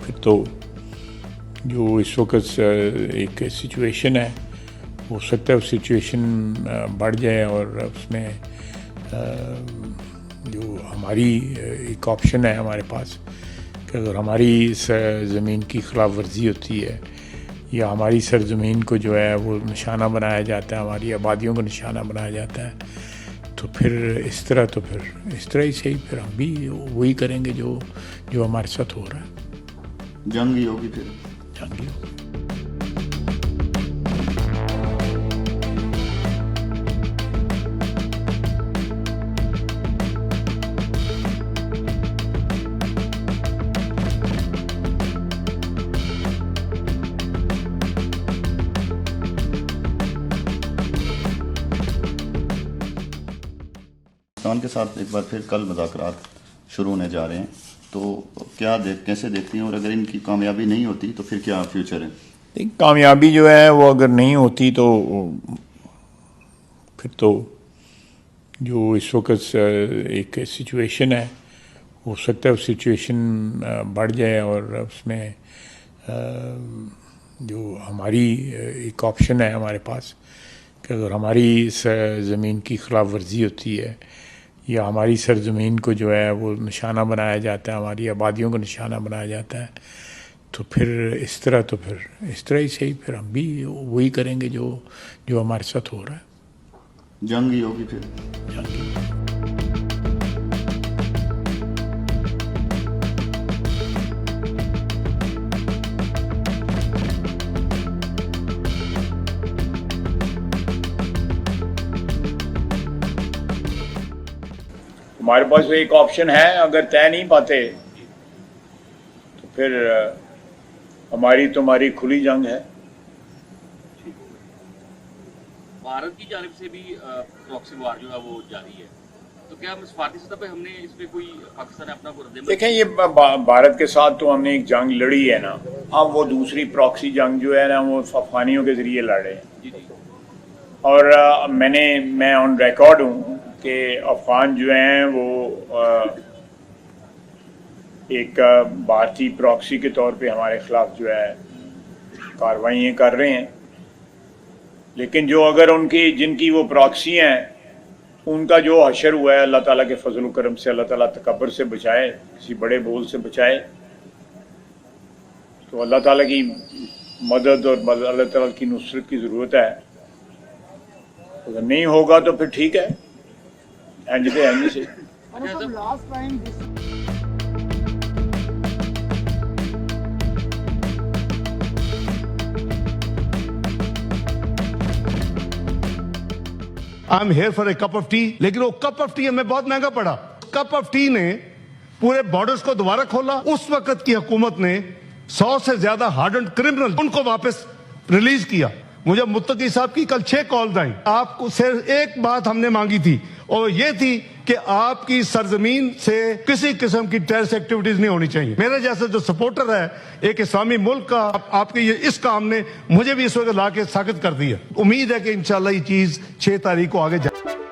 फिर तो जो इस वक्त एक सिचुएशन है, हो सकता है उस सिचुएशन बढ़ जाए और उसमें जो हमारी एक ऑप्शन है हमारे पास कि अगर हमारी इस ज़मीन की खिलाफ वर्जी होती है या हमारी सरजमीन को जो है वो निशाना बनाया जाता है, हमारी आबादियों को निशाना बनाया जाता है, तो फिर इस तरह ही सही फिर हम भी वही करेंगे जो हमारे साथ हो रहा है। जंग ही होगी फिर जंग ही होगी। पाकिस्तान के साथ एक बार फिर कल मुज़ाकरात शुरू होने जा रहे हैं, तो कैसे देखती हैं, और अगर इनकी कामयाबी नहीं होती तो फिर क्या फ्यूचर है? कामयाबी जो है वो अगर नहीं होती तो फिर तो जो इस वक्त एक सिचुएशन है, हो सकता है उस सिचुएशन बढ़ जाए और उसमें जो हमारी एक ऑप्शन है हमारे पास कि अगर हमारी इस ज़मीन की खिलाफ वर्जी होती है या हमारी सरजमीन को जो है वो निशाना बनाया जाता है, हमारी आबादियों को निशाना बनाया जाता है, तो फिर इस तरह ही सही फिर हम भी वही करेंगे जो हमारे साथ हो रहा है। जंग ही होगी फिर जंग ही। हमारे पास एक ऑप्शन है, अगर तय नहीं पाते तो फिर हमारी तुम्हारी खुली जंग है। भारत की जानिब से भी प्रॉक्सी वार जो है वो जारी है, तो क्या हम सफारती सतह पे हमने इस पे कोई पाकिस्तान ने अपना रद्द? देखें, ये भारत के साथ तो हमने एक जंग लड़ी है ना, अब वो दूसरी प्रॉक्सी जंग जो है ना वो अफगानियों के जरिए लड़ रहे हैं। जी जी। और मैं ऑन रिकॉर्ड हूँ कि अफगान जो हैं वो एक भारतीय प्रॉक्सी के तौर पे हमारे खिलाफ जो है कार्रवाइयाँ कर रहे हैं, लेकिन जो अगर जिनकी वो प्रॉक्सी हैं उनका जो हशर हुआ है, अल्लाह ताला के फजल करम से अल्लाह ताला तकब्बर से बचाए, किसी बड़े बोल से बचाए, तो अल्लाह ताला की मदद और अल्लाह ताला की नुसरत की ज़रूरत है। अगर नहीं होगा तो फिर ठीक है, एंड पे एंड से। I am here for a cup of T, लेकिन वो कप ऑफ टी हमें बहुत महंगा पड़ा। कप ऑफ टी ने पूरे बॉर्डर्स को दोबारा खोला। उस वक्त की हुकूमत ने 100 से ज्यादा हार्डन्ड क्रिमिनल उनको वापस रिलीज किया। मुझे मुत्तकी साहब की कल 6 कॉल्स आई। आपको सिर्फ एक बात हमने मांगी थी, और ये थी कि आपकी सरजमीन से किसी किस्म की टेररिस्ट एक्टिविटीज नहीं होनी चाहिए। मेरे जैसे जो सपोर्टर है एक इस्लामी मुल्क का, आपके ये इस काम ने मुझे भी इस वक्त ला के साबित कर दिया। उम्मीद है कि इंशाल्लाह ये चीज 6 तारीख को आगे जाए।